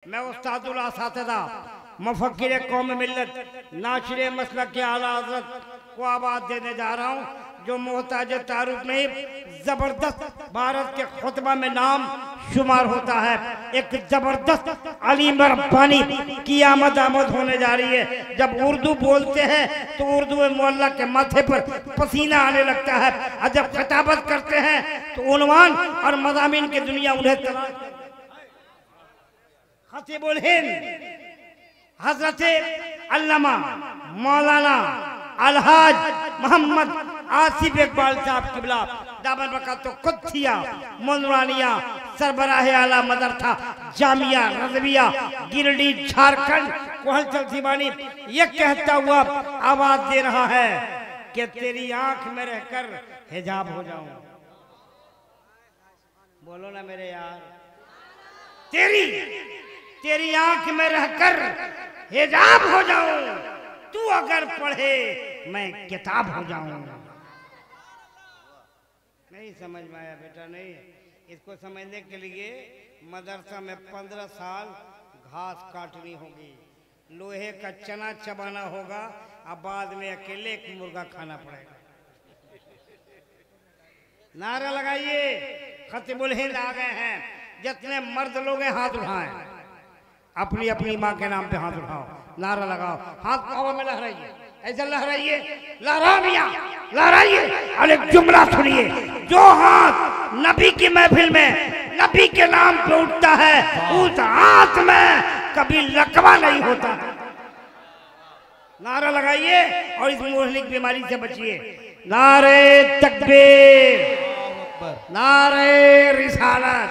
मैं उस्तादुल असातिज़ा मुफक्किर कौम मिल्लत नाशिर मसलक के आला हज़रत को आवाज़ देने जा रहा हूँ, जो मोहताज तारुफ में ज़बरदस्त भारत के खुतबा में नाम शुमार होता है। एक ज़बरदस्त अलीम रब्बानी की आमद होने जा रही है। जब उर्दू बोलते हैं तो उर्दू मौला के माथे पर पसीना आने लगता है, और जब खिताबत करते हैं तो उन्वान और मज़ामीन की दुनिया उन्हें खतीबुल हिंद हजरत अल्लामा मौलाना अलहाज मोहम्मद आसिफ इकबाल साहब किबला दामन बरकतो कुद्सिया मुनवानिया सरबराह आला मदरसा जामिया रज़विया गिरडी झारखंड कोहलचल सिवानी ये कहता हुआ आवाज दे रहा है कि तेरी आंख में रहकर हिजाब हो जाऊं। बोलो ना मेरे यार, तेरी आंख में रहकर हिजाब हो जाऊं, तू अगर पढ़े मैं किताब हो जाऊं। नहीं समझ में आया बेटा? नहीं, इसको समझने के लिए मदरसा में 15 साल घास काटनी होगी, लोहे का चना चबाना होगा, अब बाद में अकेले एक मुर्गा खाना पड़ेगा। नारा लगाइए, खतीबुल हिंद आ गए हैं। जितने मर्द लोग हैं हाथ उठाएं, अपनी अपनी माँ के नाम पे हाथ उठाओ, नारा लगाओ, हाथ हवा में लहराइए, ऐसा लहराइए, लहराइए। और एक जुमला सुनिए, जो हाथ नबी की महफिल में नबी के नाम पे उठता है उस हाथ में कभी लकवा नहीं होता। नारा लगाइए और इस मोहलिक बीमारी से बचिए। नारे तकबीर, नारे रिसालत,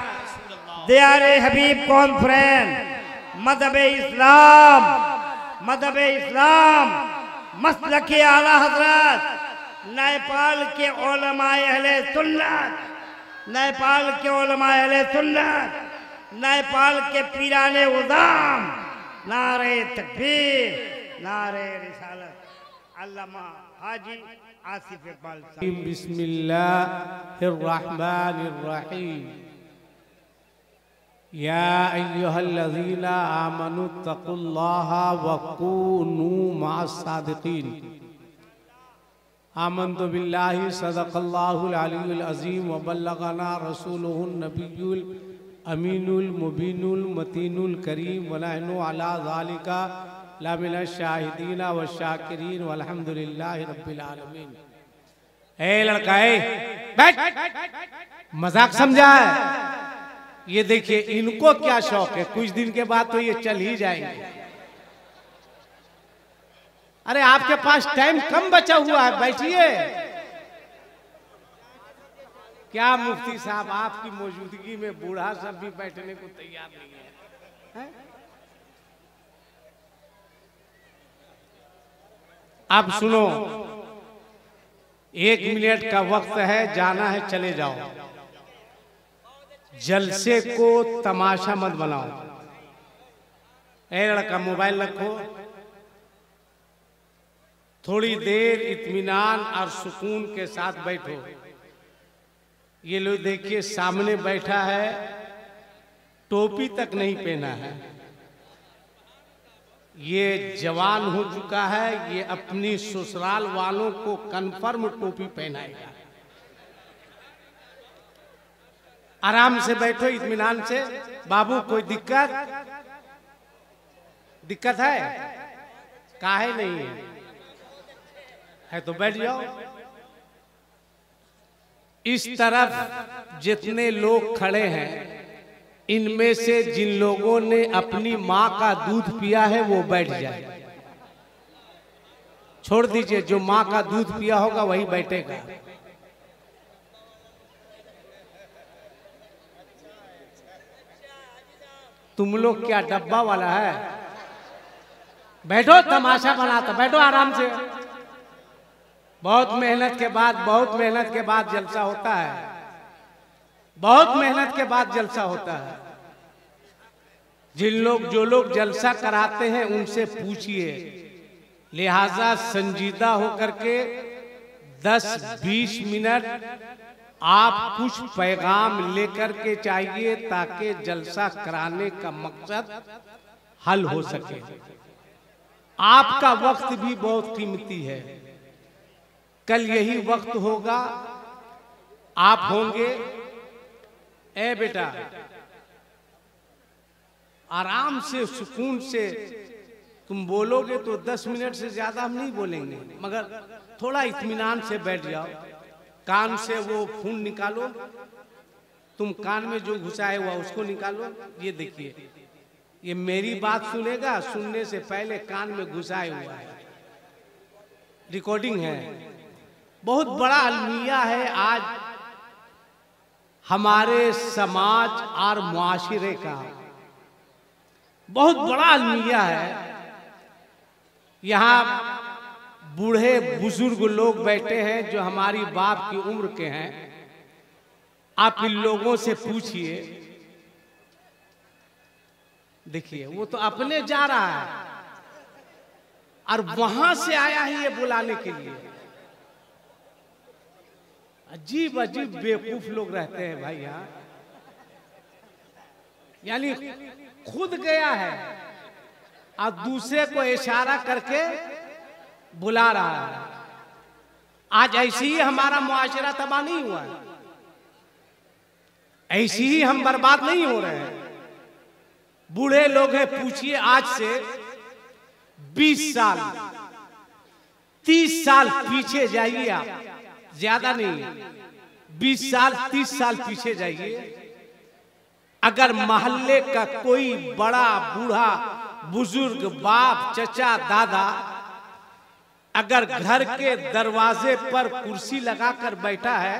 दियारे हबीब कॉन्फ्रेंस, मज़हब इस्लाम, मसलक-ए आला हज़रत, नेपाल के उलमाए अहले सुन्नत, नेपाल के उलमाए अहले सुन्नत, नेपाल के पीराने उज़ाम, नारे तकबीर, नारे रिसालत, अल्लामा हाजी आसिफ इकबाल साहब। बिस्मिल्लाहिर रहमानिर रहीम। या अय्युहल्लज़ीना आमनुत्तकुल्लाहा वकूनू मअस-सादिकीन। आमन्तु बिल्लाहि सदक़ल्लाहुल अलीयुल अज़ीम व बल्लगना रसूलुहुन नबियुल अमीनुल मुबीनुल मतीनुल करीम व नहनु अला ज़ालिका लमिनश शाहिदीन व शाकिरीन वल्हम्दुलिल्लाहि रब्बिल आलमीन। ए लड़का, बैठ, मजाक समझा है? ये देखिए, इनको क्या शौक है, कुछ दिन के बाद तो ये चल ही जाएंगे। अरे आपके पास टाइम कम बचा हुआ है, बैठिए। क्या मुफ्ती साहब, आपकी मौजूदगी में बूढ़ा सब भी बैठने को तैयार नहीं है? अब सुनो, 1 मिनट का वक्त है, जाना है, चले जाओ। जलसे को तमाशा मत बनाओ। ए लड़का, मोबाइल रखो, थोड़ी देर इत्मीनान और सुकून के साथ बैठो। ये लोग देखिए, सामने बैठा है, टोपी तक नहीं पहना है। ये जवान हो चुका है, ये अपनी ससुराल वालों को कन्फर्म टोपी पहनाएगा। आराम से बैठो, इत्मीनान से। बाबू, कोई दिक्कत है? काहे नहीं है तो बैठ जाओ। इस तरफ जितने लोग खड़े हैं, इनमें से जिन लोगों ने अपनी माँ का दूध पिया है वो बैठ जाए। छोड़ दीजिए, जो माँ का दूध पिया होगा वही बैठेगा। तुम लोग क्या डब्बा वाला है? बैठो, तमाशा बनाता, बैठो आराम से। बहुत मेहनत के बाद जलसा होता है, बहुत मेहनत के बाद जलसा होता है। जो लोग जलसा कराते हैं उनसे पूछिए, लिहाजा संजीदा होकर के 10-20 मिनट आप कुछ पैगाम लेकर के चाहिए ताकि जलसा कराने का मकसद हल हो सके। आपका वक्त भी बहुत कीमती है, कल यही वक्त होगा, आप होंगे। ए बेटा, आराम से सुकून से तुम बोलोगे तो 10 मिनट से ज्यादा हम नहीं बोलेंगे, मगर थोड़ा इत्मीनान से बैठ जाओ। कान से वो खून निकालो, तुम कान में जो घुसाए हुआ उसको निकालो। ये देखिए, ये मेरी बात सुनेगा, सुनने से पहले कान में घुसाए हुआ है, रिकॉर्डिंग है। बहुत बड़ा अलमिया है आज हमारे समाज और मुआशरे का, बहुत बड़ा अलमिया है। यहाँ बूढ़े बुजुर्ग लोग बैठे हैं जो हमारी बाप की उम्र के हैं। आप इन लोगों से पूछिए, देखिए वो तो अपने जा रहा है और वहां से आया है ये बुलाने के लिए। अजीब अजीब बेवकूफ लोग रहते हैं भाई यहाँ। यानी खुद गया है और दूसरे को इशारा करके बुला रहा है। आज ऐसे ही हमारा मुआशरा तबाह नहीं हुआ है, ऐसे ही हम बर्बाद नहीं हो रहे हैं। बूढ़े लोग हैं, पूछिए आज से 20 साल 30 साल पीछे जाइए आप, ज्यादा नहीं, 20 साल 30 साल पीछे जाइए। अगर मोहल्ले का कोई बड़ा बूढ़ा बुजुर्ग, बाप, चचा, दादा अगर घर के दरवाजे पर कुर्सी लगाकर बैठा है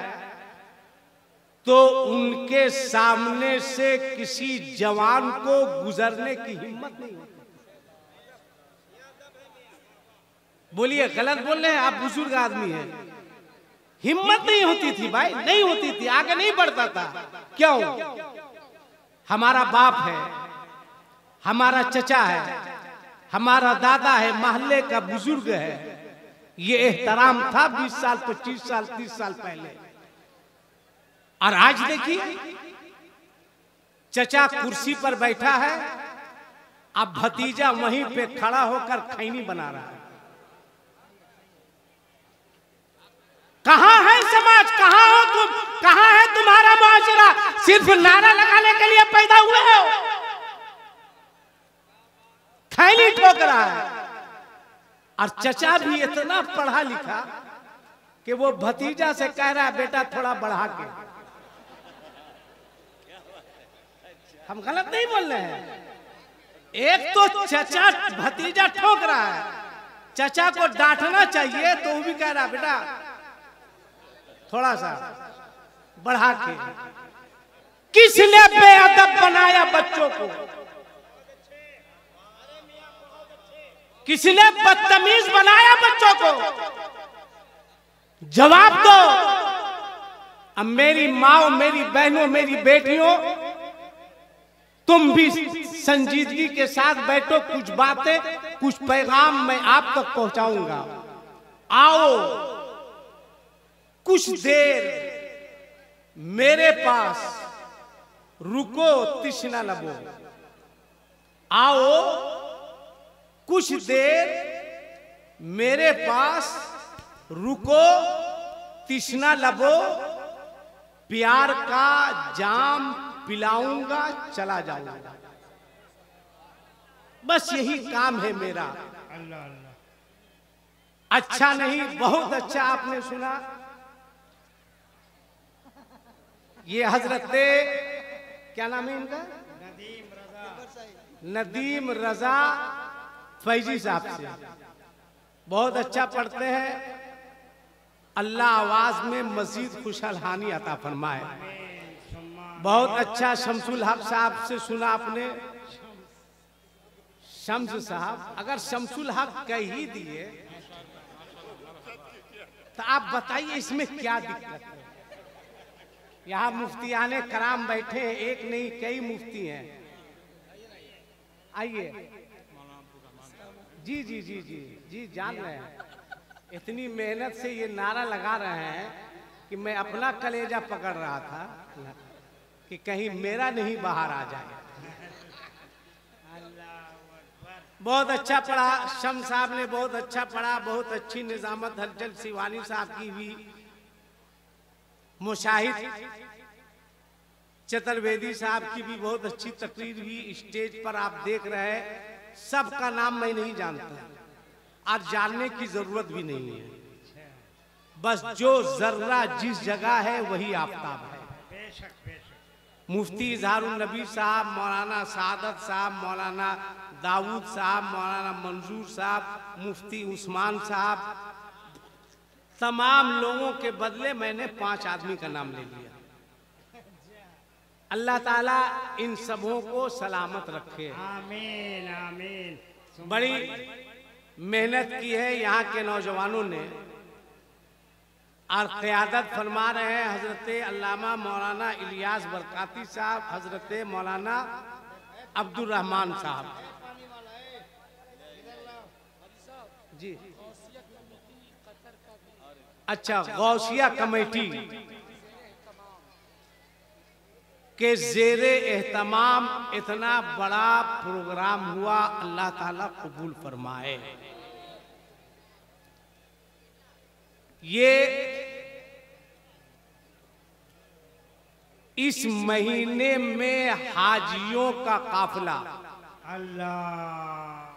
तो उनके सामने से किसी जवान को गुजरने की हिम्मत नहीं होती। बोलिए, गलत बोल रहे हैं आप? बुजुर्ग आदमी है, हिम्मत नहीं होती थी भाई, नहीं होती थी, आगे नहीं बढ़ता था। क्यों? हमारा बाप है, हमारा चचा है, हमारा दादा है, मोहल्ले का बुजुर्ग है, ये एहतराम था 20 साल 25 साल 30 साल पहले। और आज देखिए, चचा कुर्सी पर बैठा है, अब भतीजा वहीं पे खड़ा होकर खैनी बना रहा है। कहां है समाज? कहां हो तुम? कहां है तुम्हारा मुआशरा? सिर्फ नारा लगाने के लिए पैदा हुए हो? खैनी ठोक रहा है। और चचा भी इतना पढ़ा लिखा कि वो भतीजा से कह रहा है, बेटा थोड़ा बढ़ा के। हम गलत नहीं बोल रहे हैं। एक तो चचा भतीजा ठोक रहा है, चचा को डांटना चाहिए तो वो भी कह रहा है, बेटा थोड़ा सा बढ़ा के। किसने बेअदब बनाया बच्चों को? किसने बदतमीज बनाया बच्चों को? जवाब दो। अब मेरी माँ, मेरी बहनों, मेरी बेटियों, तुम भी संजीदगी के साथ बैठो। कुछ बातें, कुछ पैगाम मैं आप तक पहुंचाऊंगा। आओ कुछ देर मेरे पास रुको, तृष्णा लबो। आओ कुछ देर मेरे पास रुको, तृष्णा लबो। प्यार का जाम पिलाऊंगा, चला जाऊंगा। बस यही काम है मेरा। अल्लाह अल्लाह। अच्छा नहीं, बहुत अच्छा आपने सुना। ये हजरत क्या नाम है इनका? नदीम रजा फैजी साहब से। बहुत अच्छा पढ़ते हैं। अल्लाह आवाज में मजीद खुशहाली अता फरमाए। बहुत अच्छा शमसुल हक साहब से सुना आपने। शम्स साहब, अगर शमसुल हक कह ही दिए तो आप बताइए इसमें क्या दिक्कत है? यहाँ मुफ्तियाने कराम बैठे हैं, एक नहीं कई मुफ्ती हैं। आइए। जी जी जी जी जी, जान रहे हैं। इतनी मेहनत से ये नारा लगा रहे हैं कि मैं अपना कलेजा पकड़ रहा था कि कहीं मेरा नहीं बाहर आ जाए। बहुत अच्छा पढ़ा, शम साहब ने बहुत अच्छा पढ़ा, बहुत अच्छी निजामत हलचल शिवानी साहब की भी, मुशाहिद चतुर्वेदी साहब की भी बहुत अच्छी तकरीर हुई। स्टेज पर आप देख रहे हैं, सबका नाम मैं नहीं जानता, आज जानने की जरूरत भी नहीं है, बस जो जर्रा जिस जगह है वही आफताब है। मुफ्ती इजहारुल नबी साहब, मौलाना सादत साहब, मौलाना दाऊद साहब, मौलाना मंजूर साहब, मुफ्ती उस्मान साहब, तमाम लोगों के बदले मैंने 5 आदमी का नाम ले लिया। अल्लाह ताला इन सबों को सलामत रखे। आमीन आमीन। बड़ी मेहनत की है यहाँ के नौजवानों ने, और क़यादत फरमा रहे हैं हजरत अल्लामा मौलाना इलियास बरकाती साहब, हजरत मौलाना अब्दुल रहमान साहब जी। अच्छा, गौसिया कमेटी के ज़ेरे एहतमाम इतना बड़ा प्रोग्राम हुआ, अल्लाह ताला कबूल फरमाए। ये इस महीने में हाजियों का काफिला अल्लाह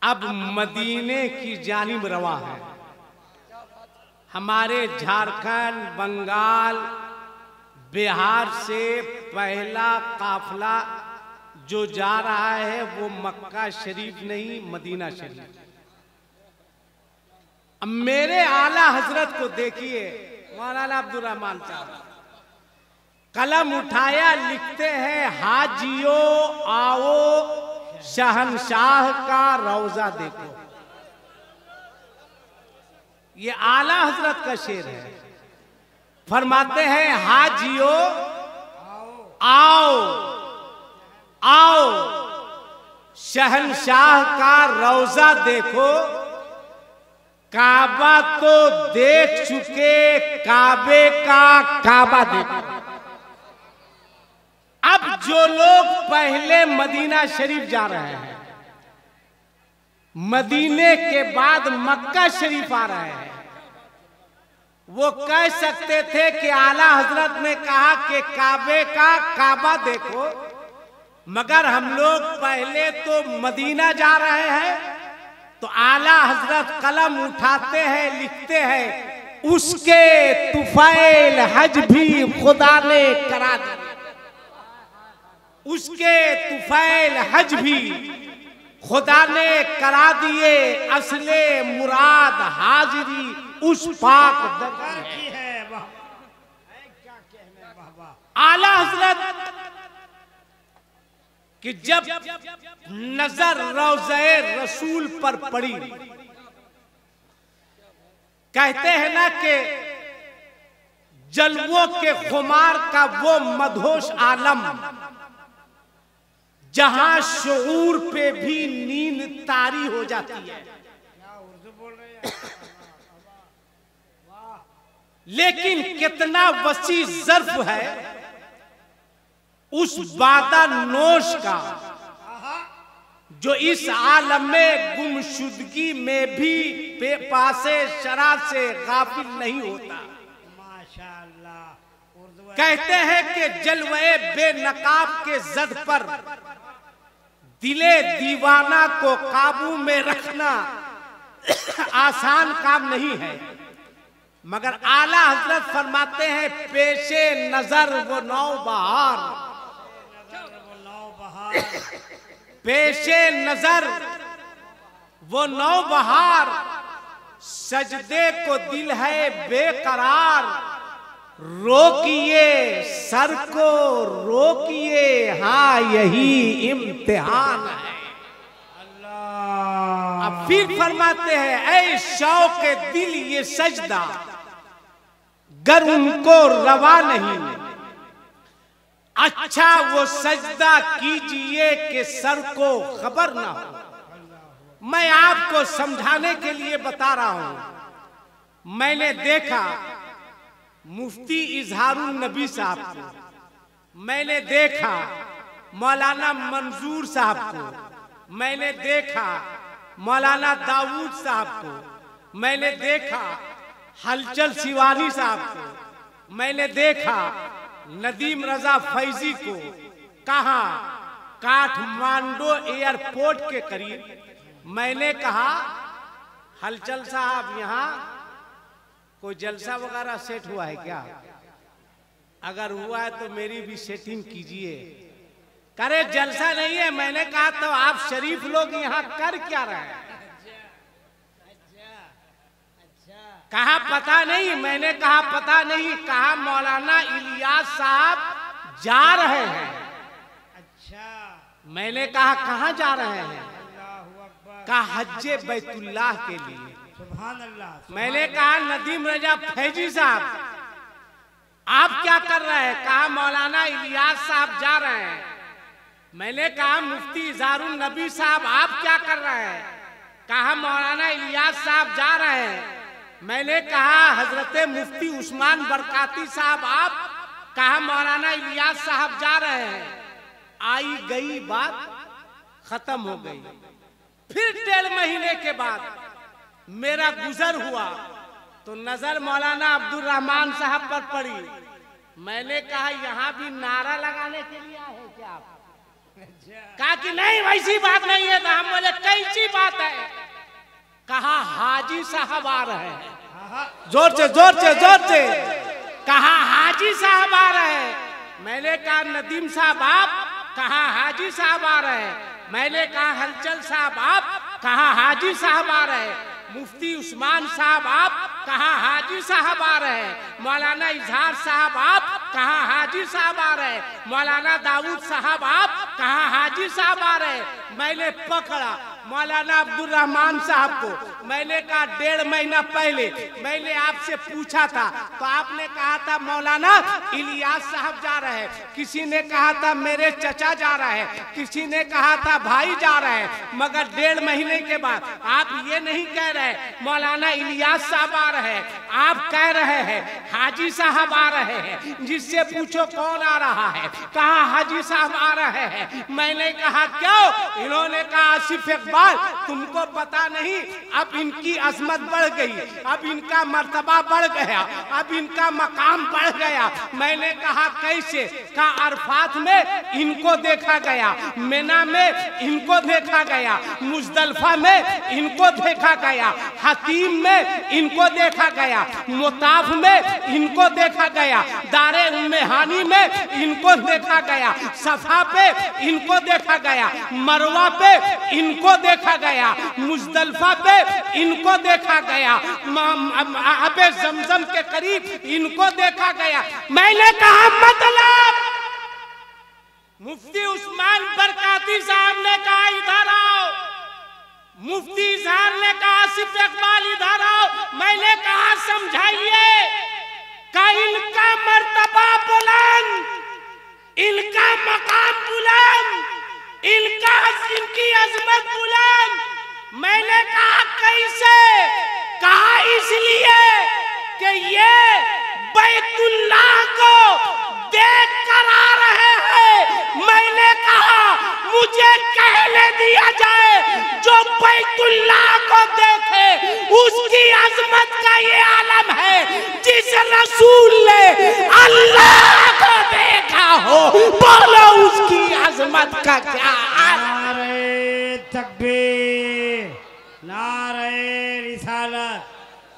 अब मदीने की जानिब रवा है। हमारे झारखंड, बंगाल, बिहार से पहला काफिला जो जा रहा है वो मक्का शरीफ नहीं, मदीना शरीफ। अब मेरे आला हजरत को देखिए, मौलाना अब्दुल रहमान साहब कलम उठाया, लिखते हैं हाजियो आओ शहनशाह का रौजा देखो। ये आला हजरत का शेर है। फरमाते हैं हाजियो आओ आओ शहनशाह का रौजा देखो, काबा तो देख चुके, काबे का काबा देखो। अब जो लोग पहले मदीना शरीफ जा रहे हैं, मदीने के बाद मक्का शरीफ आ रहे हैं, वो कह सकते थे कि आला हजरत ने कहा कि काबे का काबा देखो, मगर हम लोग पहले तो मदीना जा रहे हैं, तो आला हजरत कलम उठाते हैं, लिखते हैं उसके तुफैल हज भी खुदा ने करा दिया, उसके तुफैल हज भी खुदा ने करा दिए, असले मुराद हाजिरी उस पाक दरगाह की है। क्या कहने बाबा आला हजरत कि जब नजर रोज़े रसूल पर पड़ी, कहते हैं ना कि जलवों के खुमार का वो मदहोश आलम जहां शऊर पे भी नींद तारी हो जाती है। लेकिन कितना वसी ज़र्फ है उस बादा नोश का, जो इस आलम में गुमशुदगी में भी पासे शरा से गाफिल नहीं होता। माशाअल्लाह। कहते हैं कि जलवे बेनकाब के जद पर दिले दीवाना को काबू में रखना आसान काम नहीं है, मगर आला हजरत फरमाते हैं पेशे नजर वो नौबहार, पेशे नजर वो नौबहार, सजदे को दिल है बेकरार, रोकिए सर को रोकिए, हाँ यही इम्तिहान है। अल्लाह। अब फिर फरमाते हैं ऐ शौक दिल ये सजदा गर उनको रवा नहीं, अच्छा वो सजदा कीजिए कि सर को खबर ना हो। मैं आपको समझाने के लिए बता रहा हूं। मैंने देखा मुफ्ती इजहारुल नबी साहब को, मैंने देखा मौलाना मंजूर साहब को, मैंने देखा मौलाना दाऊद साहब को, मैंने देखा हलचल शिवानी साहब को, मैंने देखा नदीम रजा फैजी को, कहा काठमांडू एयरपोर्ट के करीब। मैंने कहा हलचल साहब यहाँ कोई जलसा वगैरह सेट हुआ है क्या? अगर हुआ है तो मेरी भी सेटिंग कीजिए। करे जलसा नहीं है। मैंने कहा तो आप शरीफ लोग यहाँ कर क्या रहे हैं? कहा पता नहीं। मैंने कहा पता नहीं। कहा मौलाना इलियास साहब जा रहे हैं। अच्छा। मैंने कहा कहाँ जा रहे हैं? अल्लाहु अकबर। कहा हज्जे बैतुल्लाह के लिए। सुभान अल्लाह। मैंने कहा नदीम रजा फैजी साहब आप क्या कर रहे हैं? कहा मौलाना इलियास साहब जा रहे हैं। मैंने कहा मुफ्ती इजहारुल नबी साहब आप क्या कर रहे हैं? कहा मौलाना इलियास साहब जा रहे हैं। मैंने कहा हजरत मुफ्ती उस्मान बरकाती साहब आप। कहा मौलाना इलियास साहब जा रहे हैं। आई गई बात खत्म हो गई। फिर 1.5 महीने के बाद मेरा गुजर हुआ तो नजर मौलाना अब्दुल रहमान साहब पर पड़ी। मैंने कहा यहाँ भी नारा लगाने के लिए आए क्या आप? कहा कि नहीं वैसी बात नहीं है। तो हम बोले कैसी बात है? कहा हाजी साहब आ रहे हैं। जोर से जोर से जोर से कहा हाजी साहब आ रहे हैं। मैंने कहा नदीम साहब आप। कहा हाजी साहब आ रहे हैं। मैंने कहा हलचल साहब आप। कहा हाजी साहब आ रहे हैं। मुफ्ती उस्मान साहब आप। कहा हाजी साहब आ रहे हैं। मौलाना इजहार साहब आप। कहा हाजी साहब आ रहे हैं। मौलाना दाऊद साहब आप। कहा हाजी साहब आ रहे हैं। मैंने पकड़ा मौलाना अब्दुल रहमान साहब को। मैंने कहा 1.5 महीना पहले मैंने आपसे पूछा था तो आपने कहा था मौलाना इलियास साहब जा रहे हैं। किसी ने कहा था मेरे चचा जा रहे हैं। किसी ने कहा था भाई जा रहे हैं। मगर 1.5 महीने के बाद आप ये नहीं कह रहे मौलाना इलियास साहब आ रहे हैं। आप कह रहे हैं हाजी साहब आ रहे हैं। जिससे पूछो कौन आ रहा है? कहा हाजी साहब आ रहे हैं। मैंने कहा क्यों? इन्होंने कहा आसिफ इकबाल तुमको पता नहीं अब इनकी अजमत बढ़ गई, अब इनका मर्तबा बढ़ गया, अब इनका मकाम बढ़ गया। मैंने कहा कैसे? कहा अरफात में इनको देखा गया, मिना में इनको देखा गया, मुजदलफा में इनको देखा गया, हतीम में इनको देखा गया, मुताफ में इनको देखा गया, दारे उम्मेहानी में इनको देखा गया, सफा पे इनको देखा गया, मरवा पे इनको देखा गया, मुजदलफा पे इनको देखा गया, अबे जमजम के करीब इनको देखा गया। मैंने कहा मतलब मुफ्ती उस्मान बरकाती साहब ने कहा इधर आओ, मुफ्ती इजहार ने कहा आसिफ इकबाल इधर आओ। मैंने कहा समझाइए का इनका मर्तबा बुलंद, इनका मकाम बुलंद, इनकी अजमत बुलंद। मैंने कहा कैसे? कहा इसलिए कि ये बैतुल्लाह को देख कर आ रहे हैं। मैंने कहा मुझे कहने दिया जाए जो बैतुल्लाह को देखे उसकी अजमत का ये आलम है। जिस रसूल ने अल्लाह को देखा हो बोलो उसकी अजमत का क्या? नारे तकबीर, नारे रिसालत,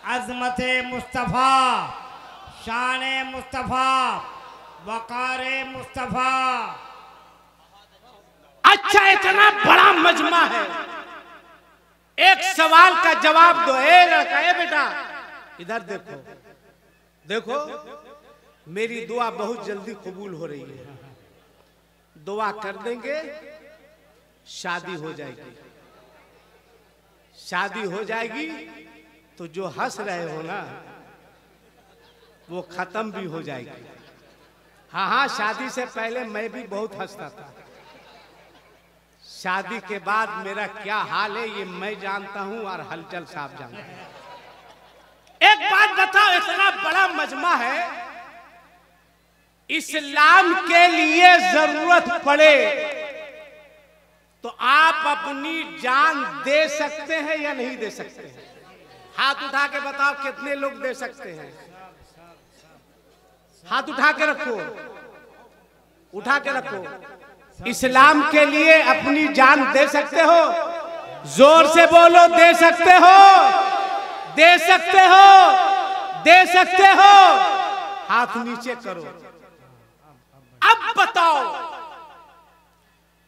अजमत मुस्तफा, शान मुस्तफा, वकार मुस्तफा। अच्छा इतना बड़ा मजमा है, एक सवाल का जवाब दो। ए लड़का, ए बेटा इधर देखो, देखो मेरी दुआ बहुत जल्दी कबूल हो रही है। दुआ कर देंगे शादी हो जाएगी। शादी हो जाएगी तो जो हंस रहे हो ना वो खत्म भी हो जाएगी। हाँ हाँ, शादी से पहले मैं भी बहुत हंसता था। शादी के बाद मेरा क्या हाल है ये मैं जानता हूं और हलचल साहब जानते हैं। एक बात बताओ, इतना बड़ा मजमा है, इस्लाम के लिए जरूरत पड़े तो आप अपनी जान दे सकते हैं या नहीं दे सकते हैं? हाथ उठा के बताओ कितने लोग दे सकते हैं? हाथ उठा के रखो, उठा के रखो। इस्लाम के लिए अपनी जान दे सकते हो? जोर से बोलो, दे सकते हो? दे सकते हो? दे सकते हो? हाथ नीचे करो। अब बताओ,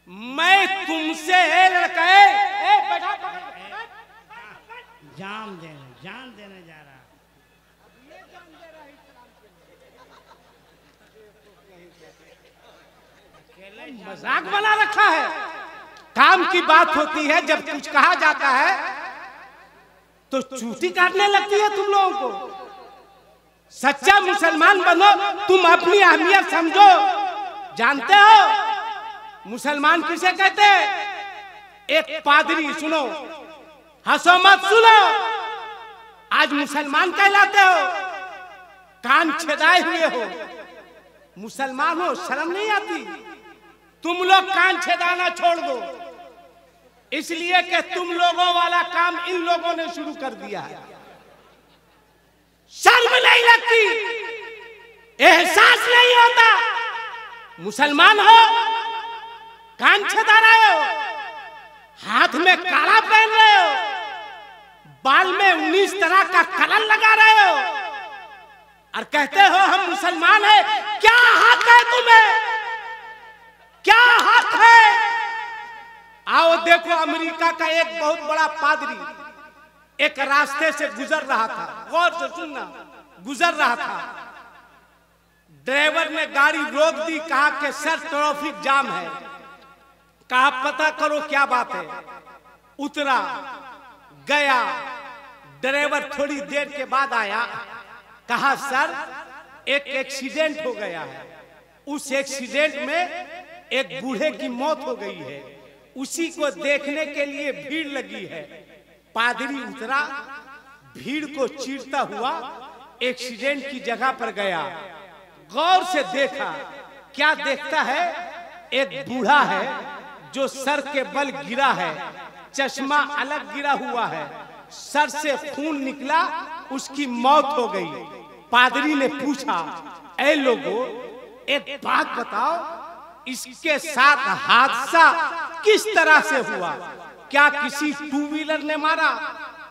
मैं तुमसे लड़के जान देने जा रहा। मजाक बना रखा है। काम की बात होती है, जब कुछ कहा जाता है तो चूटी काटने लगती है तुम लोगों को। सच्चा मुसलमान बनो, तुम अपनी अहमियत समझो। जानते हो मुसलमान किसे कहते हैं? एक पादरी, सुनो, हंसो मत, सुनो, आज मुसलमान कहलाते हो, कान छेदाए हुए हो, मुसलमान हो, शर्म नहीं आती? तुम लोग कान छेदाना छोड़ दो, इसलिए कि तुम लोगों वाला काम इन लोगों ने शुरू कर दिया है। शर्म नहीं लगती, एहसास नहीं होता? मुसलमान हो, कान छेदा रहे हो, हाथ में काला पहन रहे हो, बाल में 19 तरह का कलर लगा रहे हो और कहते हो हम मुसलमान हैं। क्या हक है तुम्हें? क्या हक है? आओ देखो, अमेरिका का एक बहुत बड़ा पादरी एक रास्ते से गुजर रहा था, गौर से सुनना, गुजर रहा था। ड्राइवर ने गाड़ी रोक दी, कहा कि सर ट्रैफिक जाम है। कहा पता करो क्या बात है। उतरा, गया, ड्राइवर थोड़ी देर के बाद आया, कहा सर एक एक्सीडेंट हो गया है, उस एक्सीडेंट में एक बूढ़े की मौत हो गई है, उसी को देखने के लिए भीड़ लगी है। पादरी उतरा, भीड़ को चीरता हुआ एक्सीडेंट की जगह पर गया, गौर से देखा। क्या देखता है? एक बूढ़ा है जो सर के बल गिरा है, चश्मा अलग गिरा हुआ है, सर से खून निकला, उसकी मौत हो गई। पादरी ने पूछा, ऐ लोगों, एक बात बताओ, इसके साथ हादसा किस तरह से हुआ? क्या किसी 2 व्हीलर ने मारा?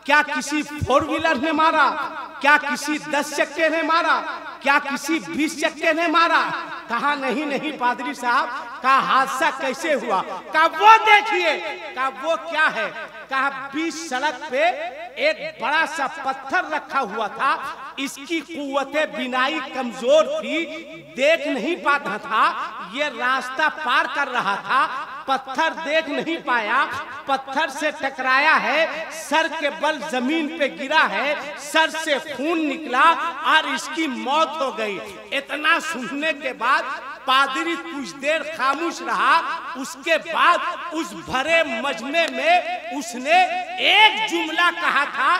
क्या किसी 4 व्हीलर ने मारा? क्या किसी 10 चक्के ने मारा? क्या किसी 20 चक्के ने मारा? कहा नहीं नहीं पादरी साहब, कहा हादसा कैसे हुआ? कहा वो देखिए। कहा वो क्या है? कहा बीच सड़क पे एक बड़ा सा पत्थर रखा हुआ था, इसकी कुव्वते बिनाई कमजोर थी, देख नहीं पाता था, ये रास्ता पार कर रहा था, पत्थर देख नहीं पाया, पत्थर से टकराया है, सर के बल जमीन पे गिरा है, सर से खून निकला और इसकी मौत हो गई। इतना सुनने के बाद पादरी कुछ देर खामोश रहा। उसके बाद उस भरे मजमे में उसने एक जुमला कहा था,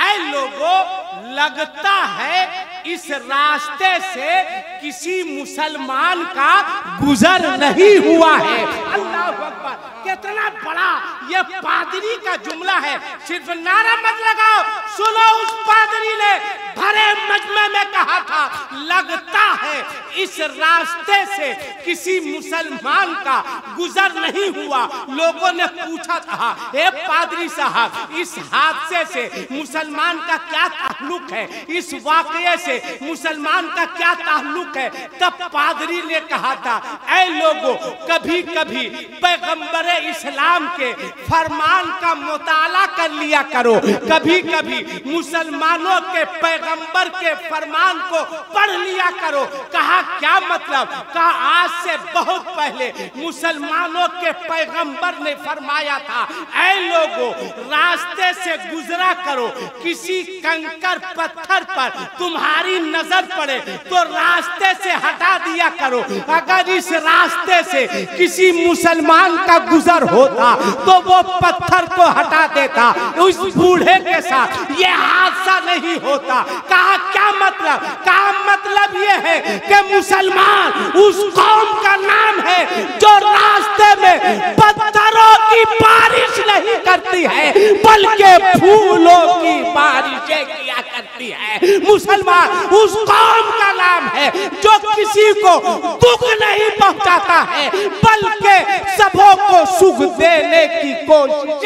ऐ लोगों, लगता है इस रास्ते से किसी मुसलमान का गुजर नहीं हुआ है। अल्लाह अकबर, कितना बड़ा ये पादरी का जुमला है। सिर्फ नारा मत लगाओ, सुनो, उस पादरी ने भरे मजमे में कहा था, लगता है इस रास्ते से किसी मुसलमान का गुजर नहीं हुआ। लोगों ने पूछा था, हे पादरी साहब, इस हादसे से मुसलमान का क्या ताल्लुक है? इस वाकये से मुसलमान का क्या ताल्लुक है? तब पादरी ने कहा था, ऐ लोगों, कभी कभी पैगंबर इस्लाम के फरमान का मुताला कर लिया करो, कभी कभी मुसलमानों के पैगंबर के फरमान को पढ़ लिया करो। कहा क्या मतलब? कहा आज से बहुत पहले मुसलमानों के पैगंबर ने फरमाया था, ऐ लोगों, रास्ते से गुजरा करो, किसी कंकर पत्थर पर तुम्हारी नजर पड़े तो रास्ते से हटा दिया करो। अगर इस रास्ते से किसी मुसलमान मुसलमान का गुजर होता तो वो पत्थर को हटा देता उस बूढ़े के साथ, ये हादसा नहीं होता। कहा क्या मतलब? कहा मतलब ये है कि मुसलमान उस कौम का नाम है जो रास्ते में पत्थरों की बारिश नहीं करती है बल्कि फूलों की बारिशें किया करती है। मुसलमान उस कौम का नाम है जो किसी को दुख नहीं पहुंचाता है बल्कि सबों को सुख देने की कोशिश।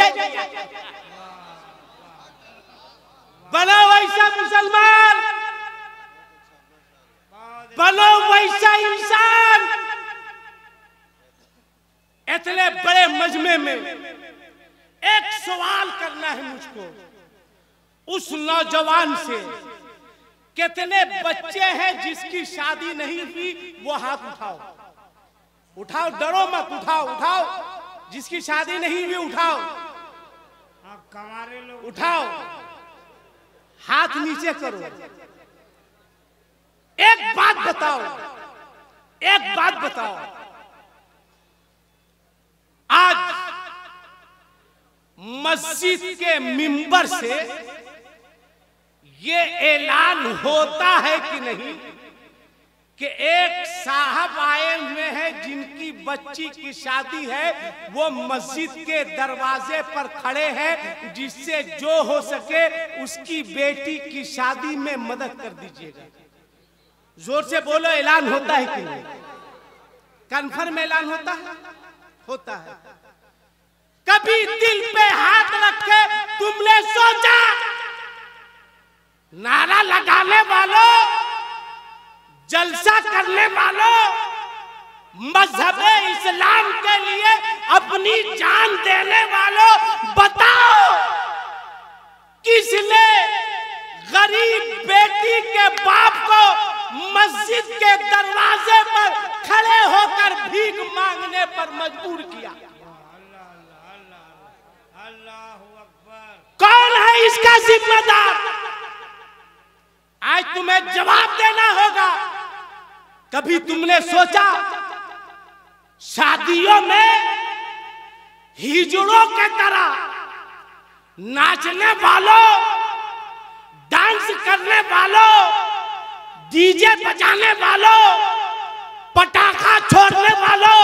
बनो वैसा मुसलमान, बनो वैसा इंसान। इतने बड़े मजमे में एक सवाल करना है मुझको, उस नौजवान से, कितने बच्चे हैं जिसकी शादी नहीं हुई? वो हाथ उठाओ, उठाओ, डरो मत, उठाओ उठाओ, जिसकी शादी नहीं हुई उठाओ, कमारे लोग उठाओ, हाथ नीचे करो। एक बात बताओ, एक बात बताओ, आज मस्जिद के मिंबर से ये ऐलान होता है कि नहीं कि एक साहब आए हुए हैं जिनकी बच्ची की शादी है, वो मस्जिद के दरवाजे पर खड़े हैं, जिससे जो हो सके उसकी बेटी की शादी में मदद कर दीजिएगा। जोर से बोलो, ऐलान होता है कि नहीं? कन्फर्म ऐलान होता है? होता है। कभी दिल पे हाथ रखे तुमने सोचा? नारा लगाने वालों, जलसा करने वालों, मजहब इस्लाम के लिए अपनी जान देने वालों, बताओ किसने गरीब बेटी के बाप को मस्जिद के दरवाजे पर खड़े होकर भीख मांगने पर मजबूर किया? कौन है इसका जिम्मेदार? आज तुम्हें जवाब देना होगा। कभी तुमने सोचा शादियों में हिजड़ों के तरह नाचने वालों, डांस करने वालों, डीजे बजाने वालों, पटाखा छोड़ने वालों,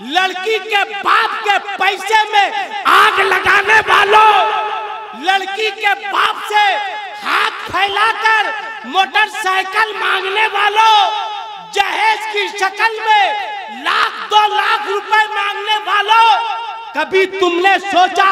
लड़की के बाप के पैसे में आग लगाने वालों, लड़की के बाप से हाथ फैलाकर मोटरसाइकिल मांगने वालों, जहेज की शक्ल में 1-2 लाख रुपए मांगने वालों, कभी तुमने सोचा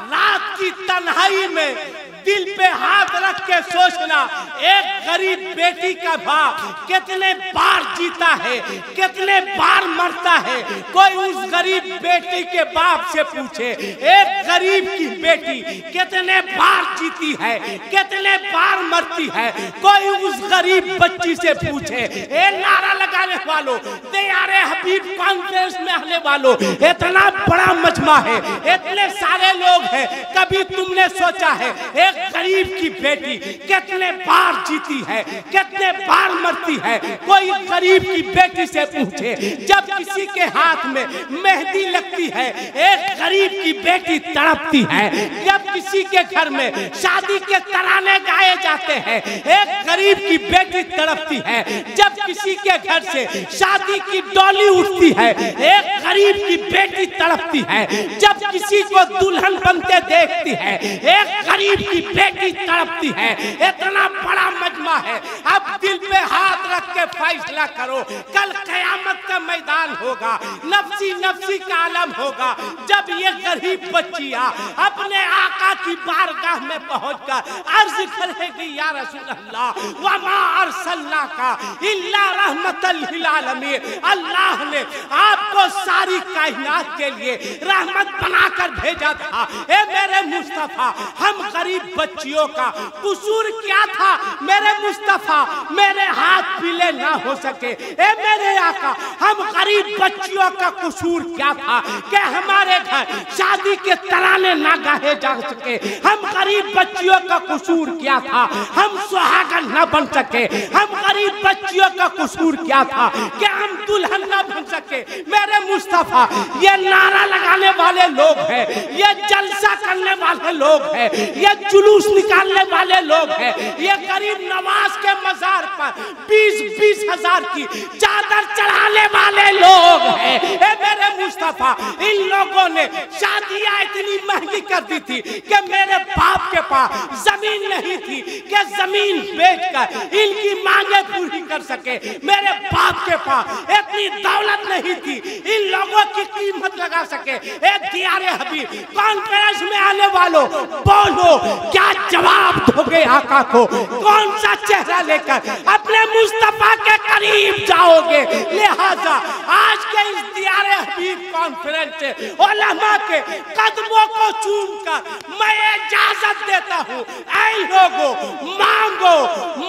रात की तन्हाई में दिल पे हाथ रख के सोचना, एक गरीब बेटी का बाप कितने बार जीता है, कितने बार मरता है? कोई उस गरीब बेटी के बाप से पूछे, एक गरीब की बेटी कितने बार जीती है, कितने बार मरती है? कोई उस गरीब बच्ची से पूछे। ए नारा लगाने वालों, तैयारे हबीब कॉन्फ्रेंस में आने वालों, इतना बड़ा मजमा है, इतने सारे लोग हैं, कभी तुमने सोचा है एक गरीब की बेटी कितने बार जीती है, कितने बार मरती है? कोई गरीब की बेटी से पूछे। जब किसी के हाथ में मेहंदी लगती है, एक गरीब की बेटी तड़पती है। जब किसी के घर में शादी के तराने गाए जाते हैं, एक गरीब की बेटी तड़पती है। जब किसी के घर से शादी की डोली उठती है, एक गरीब की बेटी तड़पती है। जब किसी को दुल्हन बनते देखती है, एक गरीब की बेटी तड़पती है। इतना बड़ा मजमा है। अब दिल पे हाथ रख के फैसला करो, कल कयामत का मैदान होगा, नफ्सी नफ्सी का आलम होगा। जब ये गरीब बच्चियां अपने आका की बारगाह में पहुंचकर अर्ज करेगी, या रसूल अल्लाह, वमा अरसलनाका इल्ला रहमतल लिल आलमीन, अल्लाह ने आपको सारी कायनात के लिए रहमत बनाकर भेजा था। ए मेरे मुस्तफा, हम गरीब बच्चियों का कसूर क्या था? मेरे मुस्तफा, मेरे हाथ पीले ना हो सके। ए मेरे आका, हम गरीब बच्चियों का कसूर क्या था कि हमारे घर शादी के तराने ना गाए जा सके? हम गरीब बच्चियों का कसूर क्या था हम सुहागन ना बन सके? हम गरीब बच्चियों का कसूर क्या था कि हम दुल्हन ना बन सके? मेरे मुस्तफा, ये नारा लगाने वाले लोग हैं, ये जलसा करने वाले लोग हैं, ये जुलूस निकालने वाले लोग हैं, ये गरीब नवाज के मजार पर 20-20 हजार की चादर चढ़ाने वाले लोग हैं। ए मेरे मुस्तफा, इन लोगों ने शादियां इतनी महंगी कर दी थी कि मेरे बाप के पास जमीन नहीं थी कि जमीन बेचकर इनकी मांगे पूरी कर सके। मेरे बाप के पास इतनी दौलत नहीं थी इन लोगों की कीमत लगा सके। एक दियारे हबीब कॉन्फ्रेंस में आने वालों, बोलो क्या जवाब दोगे आका को? कौन सा चेहरा लेकर अपने मुस्तफा के करीब जाओगे? लिहाजा आज के इस दियारे हबीब कॉन्फ्रेंस से उलमा के कदमों को चूमकर मैं इजाजत देता हूँ। ऐ लोगों, मांगो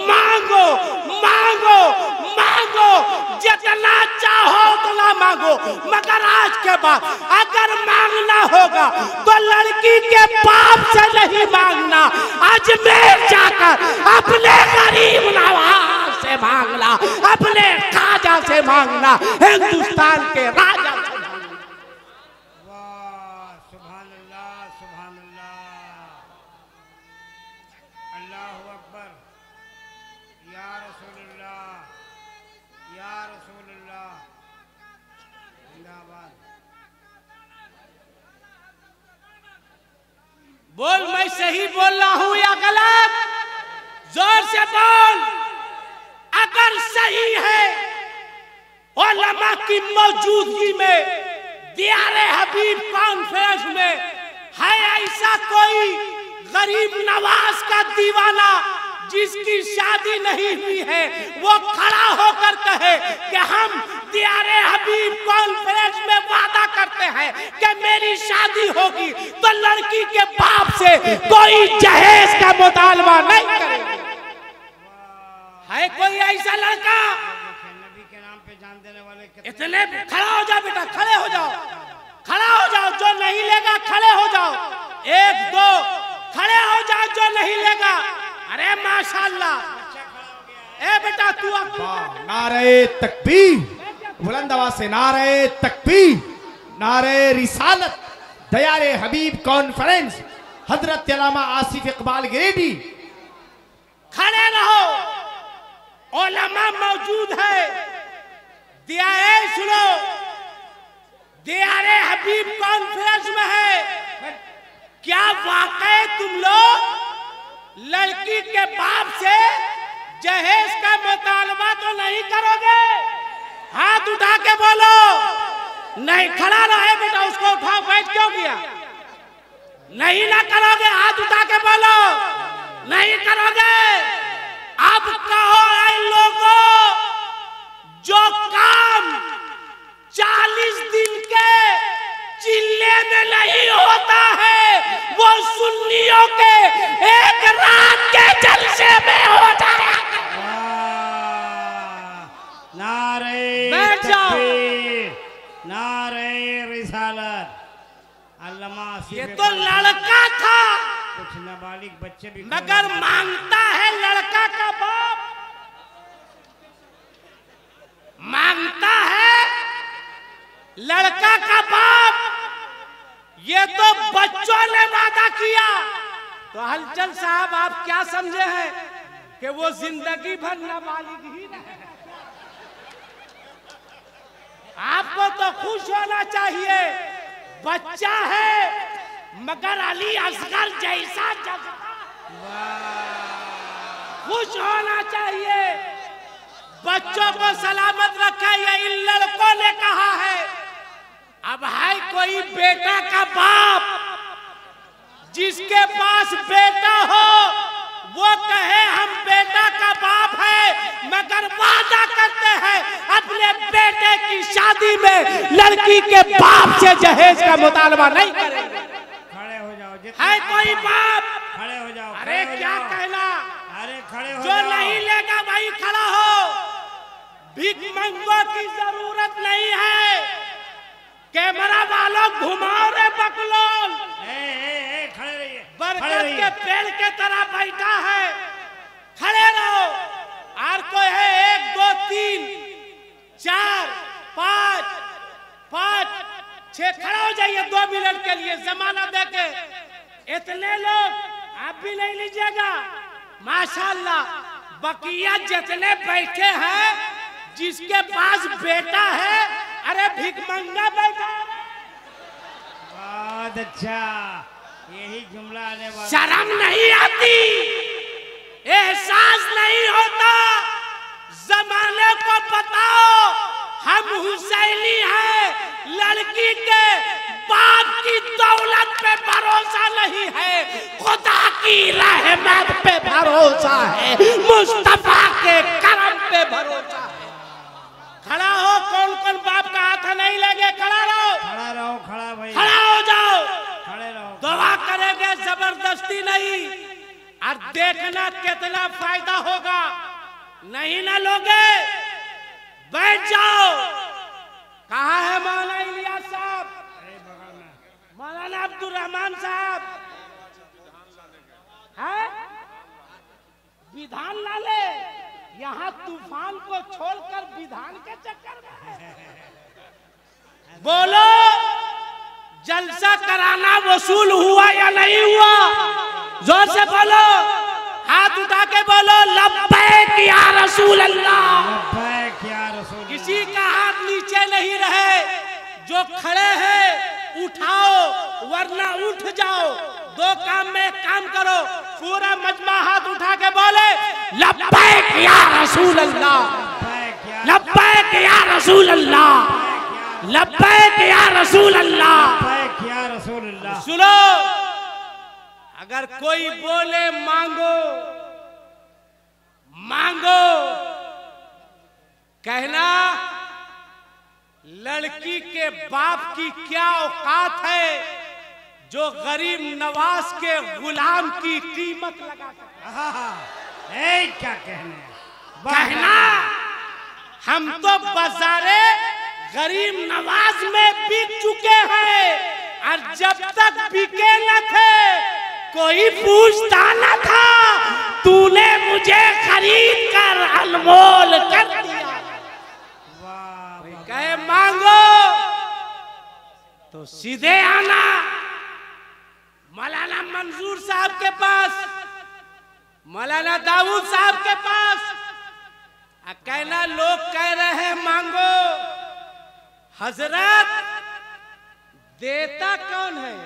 मांगो मांगो मांगो, जितना चाहो उतना मांगो, मगर आज के बाद अगर मांगना होगा तो लड़की के बाप से नहीं मांगना, अजमेर जाकर अपने गरीब नवाज से मांगना, अपने खाजा से मांगना, हिंदुस्तान के राजा से। बोल, मैं सही बोल रहा हूं या गलत? जोर से बोल। अगर सही है, उलमा की मौजूदगी में दियारे हबीब कॉन्फ्रेंस में है ऐसा कोई गरीब नवाज का दीवाना जिसकी शादी नहीं हुई है, वो खड़ा होकर कहे कि हम दियारे हबीब कॉन्फ्रेंस में वादा करते हैं कि मेरी शादी होगी तो लड़की के बाप से कोई जहेज का मुतालबा नहीं करेंगे। है कोई ऐसा लड़का? नबी के नाम पे जान देने वाले इतने? खड़ा हो जाओ बेटा, खड़े हो जाओ, खड़ा हो जाओ। जो नहीं लेगा खड़े हो जाओ। 1-2 खड़े हो जाओ जो नहीं लेगा। अरे माशाअल्लाह, ए बेटा तू नारे तकबीर, बुलंद आवाज से नारे तकबीर, नारे रिसालत, दियारे हबीब कॉन्फ्रेंस, हजरत अल्लामा आसिफ इकबाल गिरेडी। खड़े रहो, उलमा मौजूद है। दियारे सुनो, दियारे हबीब कॉन्फ्रेंस में है। क्या वाकई तुम लोग लड़की के बाप से जहेज का मुतालबा तो नहीं करोगे? हाथ उठा के बोलो। नहीं, खड़ा रहे बेटा, उसको उठाओ, बैठ क्यों किया? नहीं ना करोगे? हाथ उठा के बोलो। नहीं करोगे? अब कहो ऐ लोगों, जो काम 40 दिन के चिल्ले में नहीं होता है, वो सुन्नियों के एक रात के जलसे में हो जाएगा। नारे बैठ जाओ। नारे रिसालत। अल्लामा ये तो लड़का था, कुछ नाबालिग बच्चे भी मगर मांगता है लड़का का बाप, मांगता है लड़का का बाप। ये तो बच्चों ने वादा किया। तो हलचल साहब, आप क्या समझे हैं कि वो जिंदगी भर नाबालिग ही रहे? आपको तो खुश होना चाहिए, बच्चा है मगर अली असगर जैसा जज्बा। खुश होना चाहिए। बच्चों को सलामत रखा, ये इन लड़कों ने कहा है। अब है कोई बेटा का बाप जिसके पास बेटा हो, वो कहे हम बेटा का बाप है, मगर वादा करते हैं अपने बेटे की शादी में लड़की के बाप से जहेज का मुतालबा नहीं करेंगे। खड़े हो जाओ। है कोई बाप? खड़े हो जाओ। अरे क्या कहना, अरे खड़े हो जो जाओ। नहीं लेगा वही खड़ा हो। भीख मंगों की जरूरत नहीं है। कैमरा वालों घुमाओ रे बकलोल। खड़े रहिए, खड़े बरगद रहिए। के पेड़ के तरह बैठा है, खड़े रहो। और कोई है 1 2 3 4 5 5 6 खड़ा हो जाइए 2 मिनट के लिए जमाना देके। इतने लोग आप भी नहीं लीजिएगा। माशाल्लाह बकिया जितने बैठे हैं, जिसके पास बेटा है, अरे भिखमंगा बैठा है। बहुत अच्छा, यही जुमला आने वाला। शर्म नहीं आती, एहसास नहीं होता। जमाने को बताओ हम हुसैनी हैं। लड़की के बाप की दौलत पे भरोसा नहीं है, खुदा की रहमत पे भरोसा है, मुस्तफा के करम पे भरोसा है। खड़ा हो, कौन कौन बाप का हाथ नहीं लगे, खड़ा रहो। खड़ा रहो, खड़ा भाई, खड़ा हो जाओ, खड़े रहो। दुआ करेंगे, जबरदस्ती नहीं। और देखना कितना फायदा होगा। नहीं ना लोगे, बैठ जाओ। कहाँ है मौलाना इलियास साहब, मौलाना अब्दुल रहमान साहब? है विधान ला ले। यहाँ तूफान को छोड़कर विधान के चक्कर में बोलो, जलसा कराना वसूल हुआ या नहीं हुआ? जोर से बोलो, हाथ उठा के बोलो, लब्बैक या रसूल अल्लाह। लब्बैक या रसूल अल्लाह। किसी का हाथ नीचे नहीं रहे। जो खड़े हैं उठाओ, वरना उठ जाओ। 2 काम में 1 काम करो, पूरा मजमा हाथ उठा के बोले, लब्बैक या रसूल अल्लाह, लब्बैक या रसूल अल्लाह, लब्बैक या रसूल अल्लाह। लब्बैक या रसूल अल्लाह। सुनो, अगर कोई बोले मांगो, मांगो, कहना लड़की के बाप की क्या औकात है जो गरीब नवाज के गुलाम की कीमत लगा सकता। क्या कहने, कहना हम तो बाजारे गरीब नवाज में बिक चुके हैं, और जब तक बिके न थे कोई पूछता न था, तूने मुझे खरीद कर अनमोल कर दिया। कहे मांगो तो सीधे आना मौलाना मंजूर साहब के पास, मौलाना दाऊद साहब के पास। कहना लोग कह रहे हैं मांगो, हजरत देता कौन है?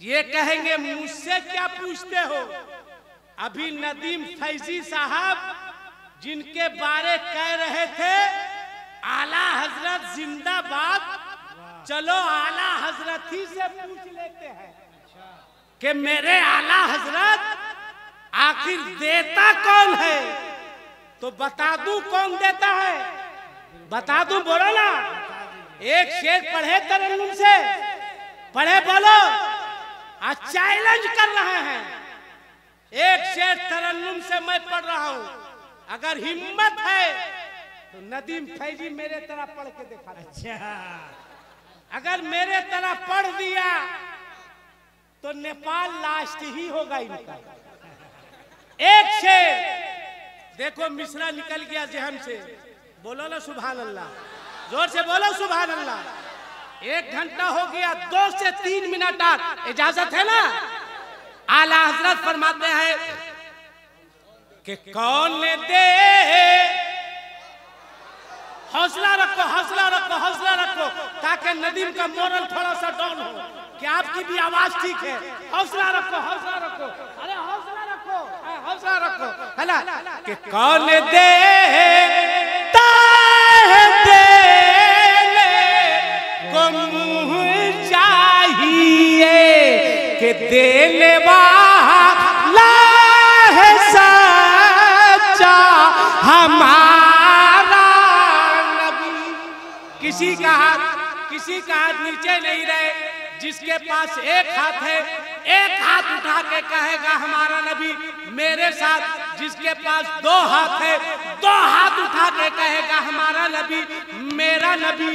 ये कहेंगे मुझसे क्या पूछते हो? अभी नदीम फैजी साहब जिनके बारे कह रहे थे आला हजरत जिंदाबाद, चलो आला हजरत ही से पूछ लेते हैं कि मेरे आला हजरत आखिर देता कौन है? तो बता दूं कौन देता है, बता दूं, बोलो ना। एक शेर पढ़े तरन्नुम से, पढ़े बोलो। आज चैलेंज कर रहे हैं, एक शेर तरन्नुम से मैं पढ़ रहा हूं। अगर हिम्मत है तो नदीम फैजी मेरे तरह पढ़ के देखा। अच्छा, अगर मेरे तरह पढ़ दिया तो नेपाल लास्ट ही होगा इनका। एक शेर देखो, मिश्रा निकल गया जहन से, बोलो ना सुभान अल्लाह, जोर से बोलो सुभान अल्लाह। 1 घंटा हो गया, 2 से 3 मिनट और इजाजत है ना? आला हजरत फरमाते हैं कि कौन दे, हौसला रखो, हौसला रखो, हौसला रखो, ताकि नदीम का मोरल थोड़ा सा डाउन हो, कि आपकी भी आवाज ठीक है। हौसला रखो, हौसला रखो, अरे हौसला रखो, हौसला रखो, है ना? कि कौन देता है देने को मुँह चाहिए, कि देने वाला है सच्चा हमारा नबी। किसी का हाथ नीचे नहीं रहे, जिसके पास एक हाथ है, एक हाथ उठा के कहेगा हमारा नबी मेरे साथ। जिसके पास दो हाथ है, दो हाथ उठा के कहेगा हमारा नबी मेरा नबी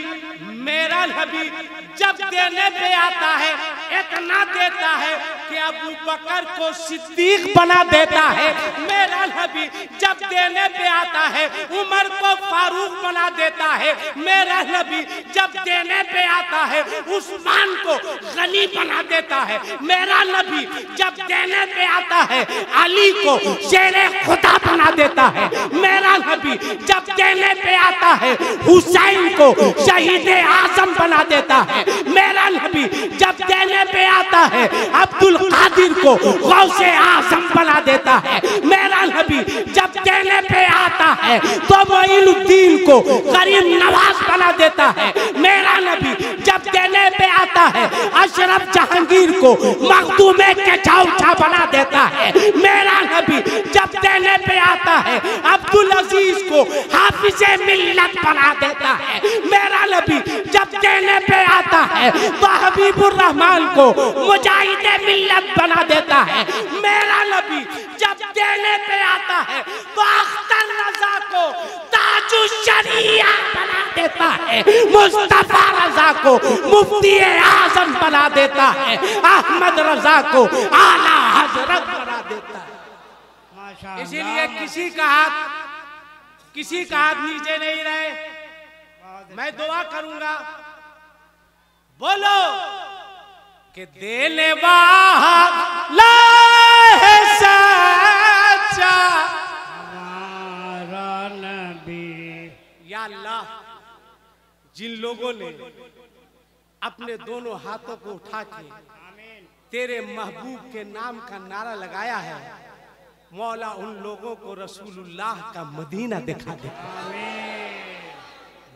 मेरा नबी। जब देने पे आता है इतना देता है कि अबू बकर को सिद्दीक बना देता है मेरा नबी। जब देने पे आता है उमर को फारूक बना देता है मेरा नबी। जब देने पे आता है उस्मान को गनी बना देता है मेरा नबी। जब देने पे आता है अली को शेरे खुदा बना देता है मेरा नबी। जब देने पे आता है हुसैन को शहीद आजम बना देता है मेरा नबी। जब देने पे आता है अब्दुल कादिर को गौसे आजम बना देता है मेरा नबी। जब देने पे आता है तो मोइनुद्दीन को गरीब नवाज बना देता है मेरा नबी। जब देने पे आता है अशरफ जहांगीर को मखदूमे के चौथा बना देता है मेरा नबी। जब देने पे आता है अब्दुल अजीज को हाफिजे मिल्लत बना देता है मेरा नबी। जब देने पे आता है तो हबीबुर रहमान को मुजाहिदे मिल्लत बना देता है मेरा नबी। जब देने पे आता है तो अख्तर रजा को ताजुश शरिया बना देता है। मुस्तफा रजा को मुफ्ती आजम बना देता है। अहमद रजा को आला हजरत बना देता है। माशाअल्लाह। इसीलिए किसी का हाथ नीचे नहीं रहे। मैं दुआ करूंगा, बोलो कि देने वाला है सच्चा हमारा नबी। या अल्लाह, जिन लोगों ने अपने दोनों हाथों को उठा के तेरे महबूब के नाम का नारा लगाया है, मौला उन लोगों को रसूलुल्लाह का मदीना दिखा दे।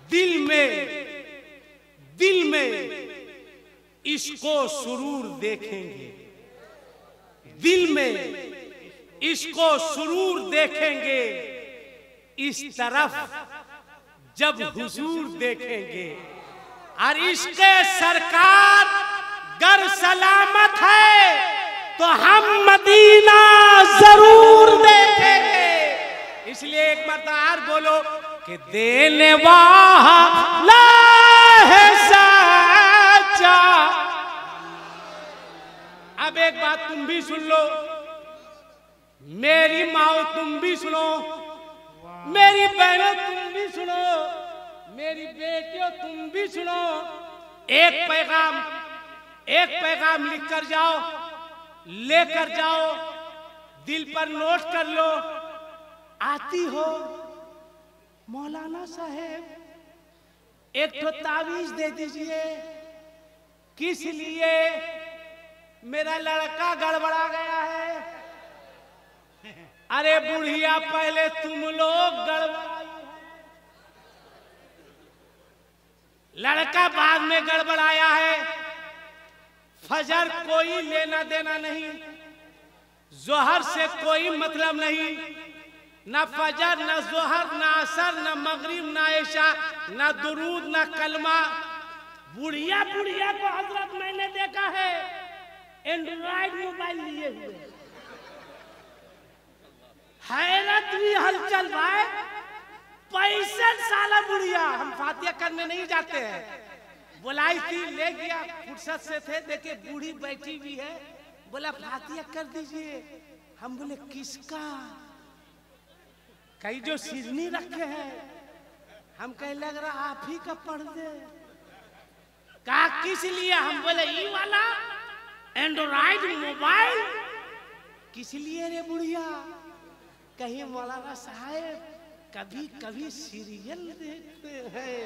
दिल में इसको सुरूर देखेंगे, दिल में इसको सुरूर देखेंगे। इस तरफ जब हुजूर देखेंगे और इसके सरकार गर सलामत है तो हम मदीना जरूर देखेंगे। इसलिए एक मरतबा बोलो कि देने वाला है सच्चा। अब एक बात तुम भी सुन लो, मेरी माओ तुम भी सुनो, मेरी बहनों तुम भी सुनो, मेरी बेटियों तुम भी सुनो। एक पैगाम लिख कर जाओ, लेकर जाओ, दिल पर नोट कर लो। आती हो मौलाना साहेब एक तो तावीज दे दीजिए, किस लिए? मेरा लड़का गड़बड़ा गया है। अरे बुढ़िया, पहले तुम लोग गड़बड़ाई है, लड़का बाद में गड़बड़ाया है। फजर कोई लेना देना नहीं, जोहर से कोई मतलब नहीं, ना फजर ना जोहर ना असर ना मगरिब ना ऐशा ना दुरूद ना कलमा। बुढ़िया को हजरत मैंने देखा है एंड्रॉइड मोबाइल लिए हुए। हैरत भी हलचल भाई, 65 साल बुढ़िया। हम फातिया करने नहीं जाते हैं, बुलाई थी, ले गया, फुर्सत से थे, देखे बूढ़ी बैठी भी है, बोला फातिया कर दीजिए। हम बोले किसका? कई जो सिरनी रखे हैं। हम कहे लग रहा आप ही का पढ़ दे। कहा किस लिए? हम बोले ये वाला एंड्रॉइड मोबाइल किस लिए रे बुढ़िया? कहीं मौलाना साहब कभी कभी सीरियल देखते हैं।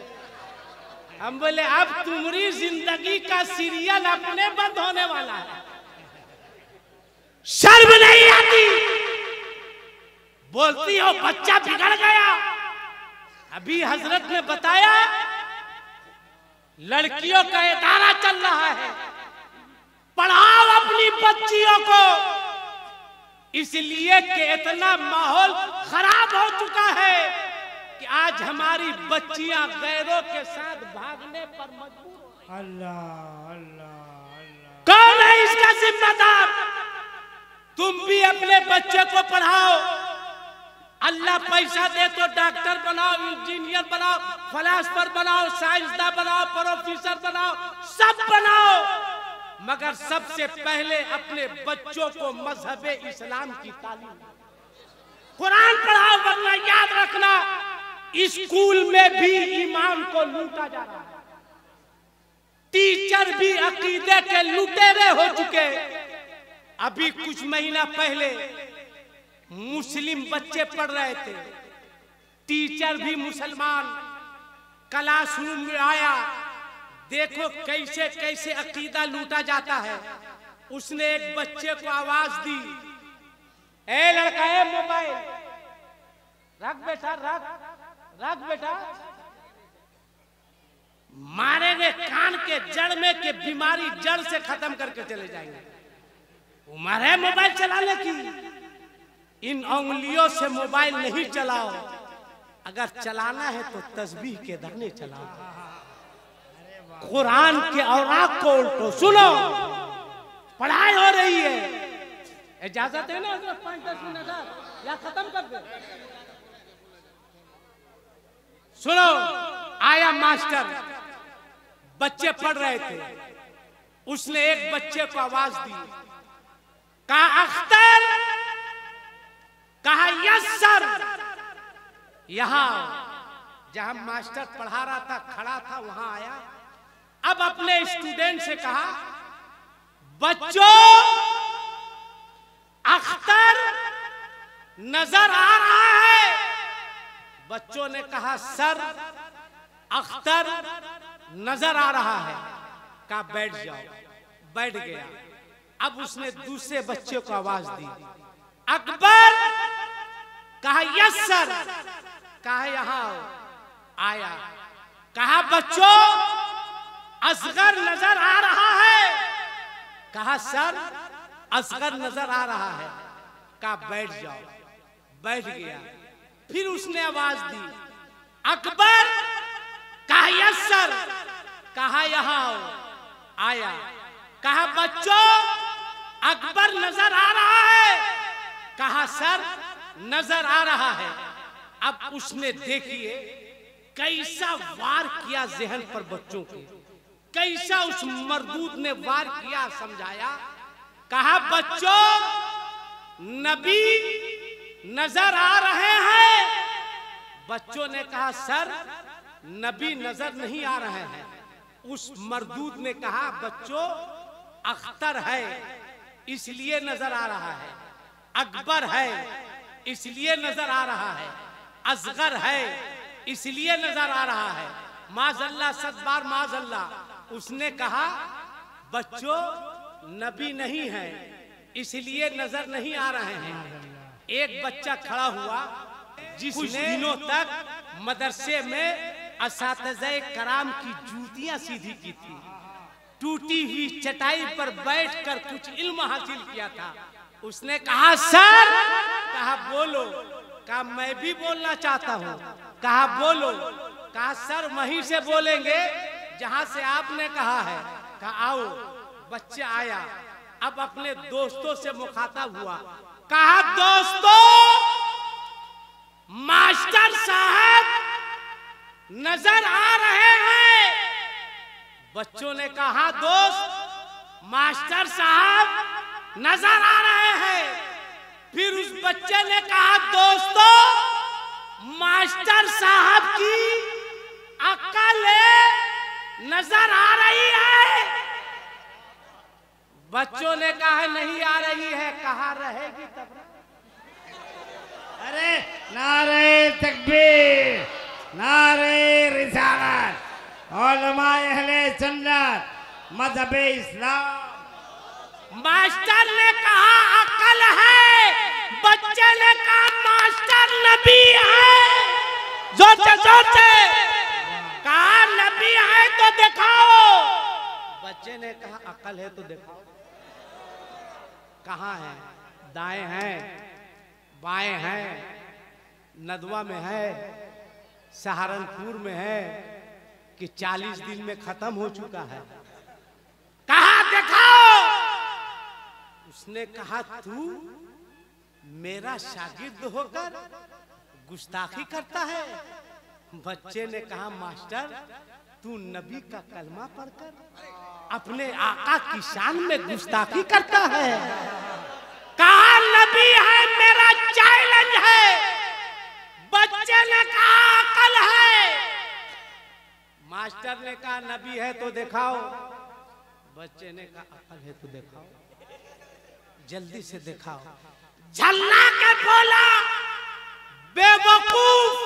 हम बोले अब तुम्हारी जिंदगी का सीरियल अपने बंद होने वाला है, शर्म नहीं आती? बोलती हो बच्चा बिगड़ गया। अभी हजरत ने बताया लड़कियों का इदारा चल रहा है, पढ़ाओ अपनी बच्चियों को, इसलिए कि इतना माहौल खराब हो चुका है कि आज हमारी बच्चियां गैरों के साथ भागने पर मजबूर। अल्लाह अल्लाह जिम्मेदार तुम भी अपने बच्चे को पढ़ाओ। अल्लाह पैसा दे तो डॉक्टर बनाओ, इंजीनियर बनाओ, फिलोसोफर बनाओ, साइंसदान बनाओ, प्रोफेसर बनाओ, सब बनाओ, मगर सबसे पहले अपने बच्चों को मजहब इस्लाम की तालीम, कुरान पढ़ाओ। वरना याद रखना स्कूल में भी ईमान को लूटा जा रहा है, टीचर भी अकीदे के लुटेरे हो चुके। अभी कुछ महीना पहले मुस्लिम बच्चे पढ़ रहे थे, टीचर भी मुसलमान क्लासरूम में आया, देखो कैसे कैसे अकीदा लूटा जाता है। उसने एक बच्चे को आवाज दी, ए लड़का ए मोबाइल रख बेटा, रख बेटा। मारेंगे कान के जड़ में के बीमारी जड़ से खत्म करके चले जाएंगे। उम्र है मोबाइल चलाने की, इन उंगलियों से मोबाइल नहीं चलाओ, अगर चलाना है तो तस्बीह के दाने चलाओ, कुरान के औराक को उल्टो। सुनो, पढ़ाई हो रही है, इजाजत है ना 5-10 मिनट या खत्म कर दे। सुनो, आया मास्टर, बच्चे पढ़ रहे थे, उसने एक बच्चे को आवाज दी, कहा अख्तर, कहा यस सर। यहां जहां मास्टर पढ़ा रहा था खड़ा था, वहां आया। अब अपने स्टूडेंट से कहा, बच्चों अख्तर नजर आ रहा है। बच्चों ने कहा सर अख्तर नजर आ रहा है। कहा बैठ जाओ, बैठ गया। अब उसने दूसरे बच्चे को आवाज दी, अकबर, कहा यस सर, कहा यहां आया। कहा बच्चों असगर नजर आ रहा है। कहा सर असगर नजर आ रहा है। कहा बैठ जाओ, बैठ गया। फिर उसने आवाज दी, अकबर, कहा यस सर, कहा यहां आया। कहा बच्चों अकबर नजर आ रहा है। कहा सर नजर आ रहा है। अब उसने देखिए कैसा वार किया जहन पर बच्चों के, कैसा उस मरदूद ने वार किया, समझाया। कहा बच्चों नबी नजर आ रहे हैं। बच्चों ने कहा सर नबी नजर नहीं आ रहे हैं। उस मरदूद ने कहा बच्चों अख्तर है इसलिए नजर आ रहा है, अकबर है इसलिए नजर आ रहा है, असगर है इसलिए नजर आ रहा है। माज़अल्लाह, सदबार माज़अल्लाह। उसने कहा बच्चों नबी नहीं है इसलिए नजर नहीं आ रहे हैं। एक बच्चा खड़ा हुआ जिसने दिनों तक मदरसे में असातिज़े कराम की जूतियां सीधी की थी, टूटी हुई चटाई पर बैठकर कुछ इल्म हासिल किया था। उसने कहा सर, कहा बोलो। कहा मैं भी बोलना चाहता हूँ। कहा बोलो। कहा सर वहीं से बोलेंगे जहां से आपने कहा है। कहा आओ। बच्चा आया, अब अपने दोस्तों से मुखातब हुआ। कहा दोस्तों मास्टर साहब नजर आ रहे हैं। बच्चों ने कहा दोस्त मास्टर साहब नजर आ रहे हैं। फिर उस बच्चे ने कहा दोस्तों मास्टर साहब की अक्ल नजर आ रही है। बच्चों ने कहा नहीं आ रही है। कहा रहेगी तब। अरे नारे तकबीर, नारे रिसालत, उलमाए अहले सुन्नत, मज़हबे इस्लाम। मास्टर ने कहा अक्ल है, बच्चे ने कहा मास्टर नबी है। जोर से कहा नबी है तो दिखाओ। बच्चे ने कहा अक्ल है तो दिखाओ। कहाँ है? दाएं हैं, बाएं हैं, नदवा में है, सहारनपुर में है कि 40 दिन में खत्म हो चुका है। कहा दिखाओ। उसने कहा तू मेरा शागिर्द होकर गुस्ताखी करता है। बच्चे ने कहा मास्टर तू नबी का कलमा पढ़कर अपने आका की शान में गुस्ताखी करता है। कहा नबी है मेरा चैलेंज है। बच्चे ने कहा अकल है। मास्टर ने कहा नबी है तो दिखाओ। बच्चे ने कहा अकल है तो दिखाओ, जल्दी से दिखाओ। झल्ला के बोला बेवकूफ,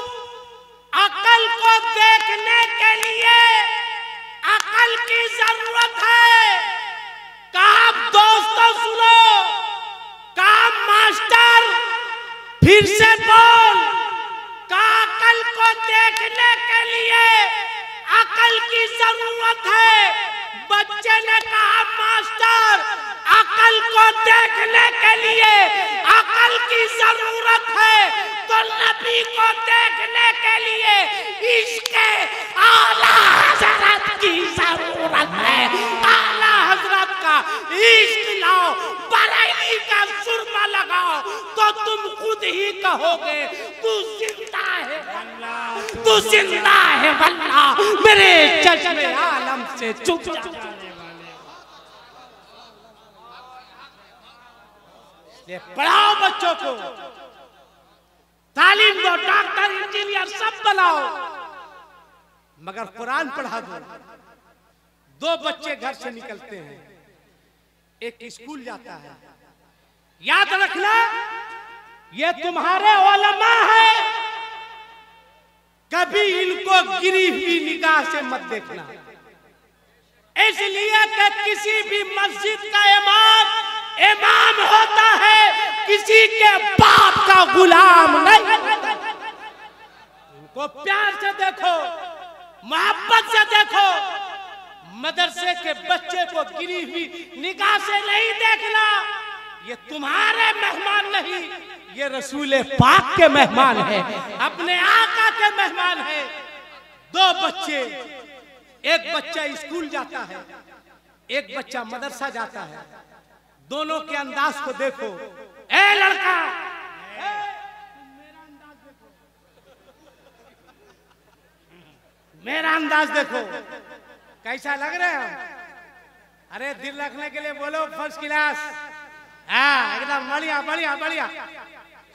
अकल को देखने के लिए अकल की जरूरत है। कहा दोस्तों सुनो, कहा मास्टर फिर से बोल। कहा अकल को देखने के लिए अकल की जरूरत है। बच्चे ने कहा मास्टर अकल को देखने के लिए अकल की जरूरत है तो नबी को देखने के लिए इसके आला हजरत की जरूरत है। आला हजरत का इश्क लाओ, बरेली का सुरमा लगाओ तो तुम खुद ही कहोगे तू जिंदा है वल्लाह, तू जिंदा है वल्लाह। मेरे चश्मे आलम से चुप जा। पढ़ाओ बच्चों को, तालीम दो, डॉक्टर इंजीनियर सब बनाओ, मगर कुरान पढ़ा दो। दो बच्चे घर से निकलते हैं, एक स्कूल जाता है। याद रखना ये तुम्हारे उलमा है, कभी इनको गिरी हुई निगाह से मत देखना। इसलिए कि किसी भी मस्जिद का इमाम होता है, किसी के बाप का गुलाम नहीं। उनको प्यार से देखो, मोहब्बत से देखो। मदरसे के बच्चे को गिरी हुई निगाह से नहीं देखना। ये तुम्हारे मेहमान नहीं, ये रसूल पाक के मेहमान है, अपने आका के मेहमान है। दो बच्चे, एक बच्चा स्कूल जाता है, एक बच्चा मदरसा जाता है। दोनों के अंदाज को देखो। ए लड़का, मेरा अंदाज देखो, कैसा लग रहा है? अरे दिल रखने के लिए बोलो फर्स्ट क्लास। हाँ एकदम बढ़िया बढ़िया बढ़िया।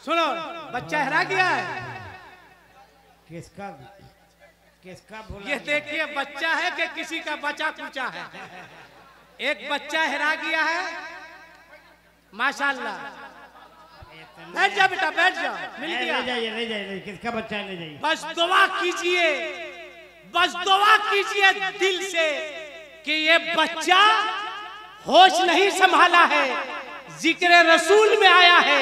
सुनो, बच्चा हरा गया है। किसका किसका भूला? ये देखिए बच्चा है कि किसी का बचा कुचा है। एक बच्चा हरा गया है, माशाल्लाह। बैठ जा बेटा, बैठ जा, मिल गया। ले जाइए, ले जाइए, किसका बच्चा है ले जाइए। बस दुआ कीजिए, बस दुआ कीजिए दिल से कि ये बच्चा होश नहीं संभाला है, जिक्र रसूल में आया है।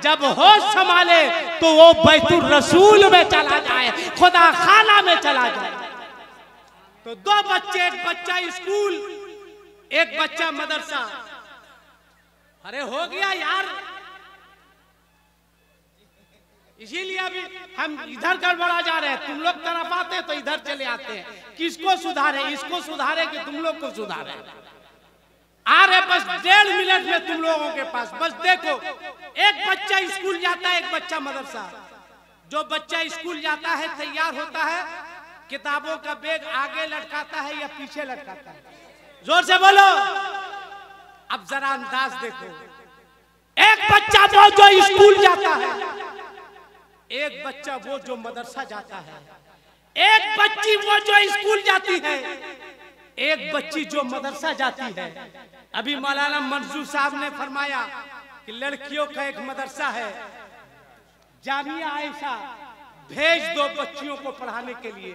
जब होश संभाले तो वो बैतुल रसूल में चला जाए, खुदा खाना में चला जाए। तो दो बच्चे, एक बच्चा स्कूल, एक बच्चा मदरसा। अरे हो गया यार, इसीलिए अभी हम इधर गड़बड़ा जा रहे हैं। तुम लोग तरफ आते हैं तो इधर चले आते हैं। किसको सुधारे? इसको सुधारे कि तुम लोग को सुधारे? आ रहे बस 1.5 मिनट में तुम लोगों के पास। बस देखो, एक बच्चा स्कूल जाता है, एक बच्चा मदरसा। जो बच्चा स्कूल जाता है तैयार होता है, किताबों का बैग आगे लटकाता है या पीछे लटकाता है? जोर से बोलो। अब जरा अंदाज देखो। एक बच्चा वो जो स्कूल जाता है, एक बच्चा वो जो मदरसा जाता है, एक बच्ची वो जो स्कूल जाती है, एक बच्ची जो मदरसा जाती है। अभी मौलाना मंजूर साहब ने फरमाया कि लड़कियों का एक मदरसा है, जामिया आयशा, भेज दो बच्चियों को पढ़ाने के लिए।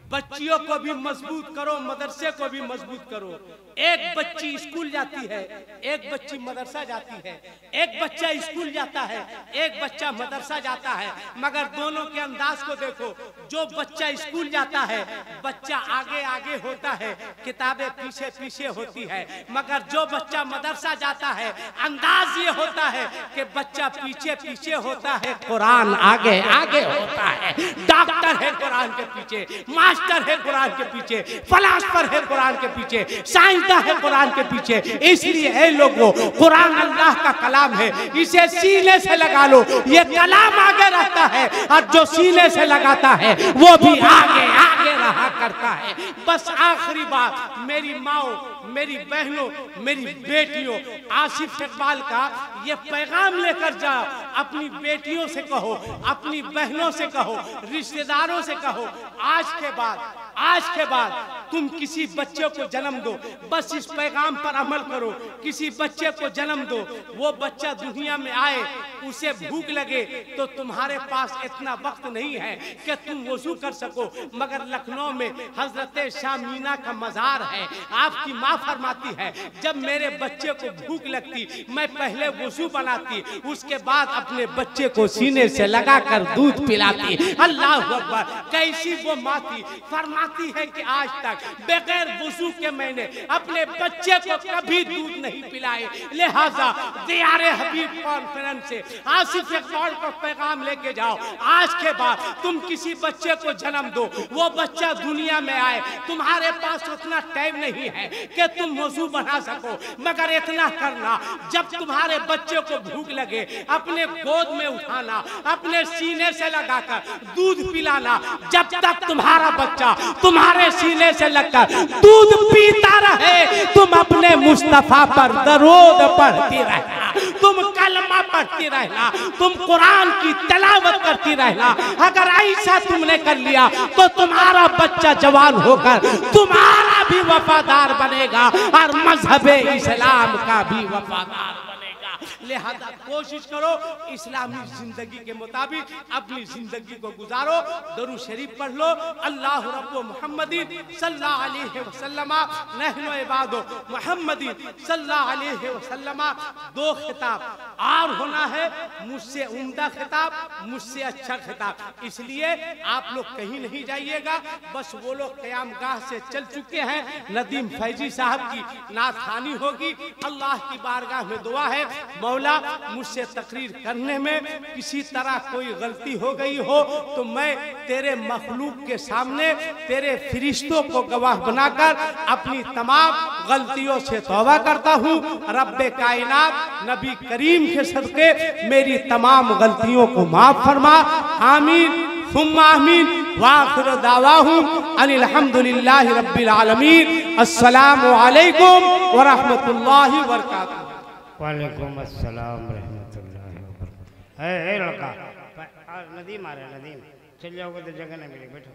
बच्चियों को भी मजबूत करो, मदरसे को भी मजबूत करो। एक बच्ची स्कूल जाती है, एक बच्ची मदरसा जाती है। एक बच्चा स्कूल जाता है, एक बच्चा मदरसा जाता है, मगर दोनों के अंदाज को देखो। जो बच्चा स्कूल जाता है, बच्चा आगे आगे होता है, किताबें पीछे पीछे होती है। मगर जो बच्चा मदरसा जाता है, अंदाज ये होता है कि बच्चा पीछे पीछे होता है, कुरान आगे आगे होता है। डॉक्टर है कुरान के पीछे, मास्टर है कुरान के पीछे, फलासफर है कुरान के पीछे, साइंसदान है कुरान के पीछे। इसलिए ऐ लोगों, कुरान अल्लाह का कलाम है, इसे सीने से लगा लो, ये कलाम आगे रहता है और जो सीने से लगाता है वो भी आगे आगे रहा करता है। बस आखिरी बात, मेरी माओ, मेरी बहनों, मेरी बेटियों, आसिफ इकबाल का ये पैगाम लेकर जाओ, अपनी बेटियों से कहो, अपनी बहनों से कहो, रिश्तेदारों से कहो, आज के बाद तुम किसी बच्चे को जन्म दो, बस इस पैगाम पर अमल करो। किसी बच्चे को जन्म दो, वो बच्चा दुनिया में आए, उसे भूख लगे तो तुम्हारे पास इतना वक्त नहीं है कि तुम वजू कर सको, मगर लखनऊ में हजरत शाह मीना का मजार है। आपकी माँ फरमाती है, जब मेरे बच्चे को भूख लगती मैं पहले वजू बनाती, उसके बाद अपने बच्चे को सीने से लगाकर दूध पिलाती। अल्लाह अकबर, कैसी वो माँ थी। फरमाती है कि आज तक बगैर वजू के मैंने अपने बच्चे को कभी दूध नहीं पिलाए। लिहाजा दियारे हबीब कॉन्फ्रेंस से आसिफ इकबाल को पैगाम लेके जाओ, आज के बाद तुम किसी बच्चे को जन्म दो, वो बच्चा दुनिया में आए, तुम्हारे पास उतना टाइम नहीं है कि तुम वजू बना सको, मगर इतना करना, जब तुम्हारे बच्चे को भूख लगे अपने गोद में उठाना, अपने सीने से लगाकर दूध पिलाना। जब तक तुम्हारा बच्चा तुम्हारे सीने से लगकर दूध पीता रहे, तुम अपने मुस्तफा पर दरूद पढ़ती रहना, तुम कलमा पढ़ती रहना, तुम कुरान की तिलावत करती रहना। अगर ऐसा तुमने कर लिया तो तुम्हारा बच्चा जवान होकर तुम्हारा भी वफादार बनेगा और मजहबे इस्लाम का भी वफादार बनेगा। लिहाजा कोशिश करो इस्लामी जिंदगी के मुताबिक अपनी जिंदगी को गुजारो। दरूद शरीफ पढ़ लो, अल्लाह रब्बु मुहम्मदीन सल्लल्लाहु अलैहि वसल्लम नहनु इबादु मुहम्मदीन सल्लल्लाहु अलैहि वसल्लम। दो खिताब और होना है, मुझसे उम्दा खिताब, मुझसे अच्छा खिताब। इसलिए आप लोग कहीं नहीं जाइएगा, बस वो लोग क़यामगाह से चल चुके हैं। नदीम फैजी साहब की नाथानी होगी। अल्लाह की बारगाह में दुआ है, मौला मुझसे तकरीर करने में किसी तरह कोई गलती हो गई हो तो मैं तेरे मखलूक के सामने तेरे फरिश्तों को गवाह बनाकर अपनी तमाम गलतियों से तौबा करता हूँ। रब्बे कायनात नबी करीम के सदके मेरी तमाम गलतियों को माफ फरमा। आमीन सुम्मा आमीन। वाखिर दावाहुम अनिल हम्दुलिल्लाहि रब्बिल आलमीन। अस्सलामु अलैकुम व रहमतुल्लाहि व बरकातुहू। वालेकुम अस्सलाम रहमतुल्लाहि व बरकातुहू। है लड़का नदीम आ रहा है, नदीम चल जाओगे तो जगह नहीं मिलेगी, बैठो।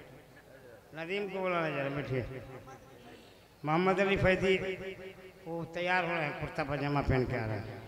नदीम को बुलाना जरा, बैठिए। मोहम्मद अली फैदी वो तैयार हो रहे हैं, कुर्ता पजामा पहन के आ रहे हैं।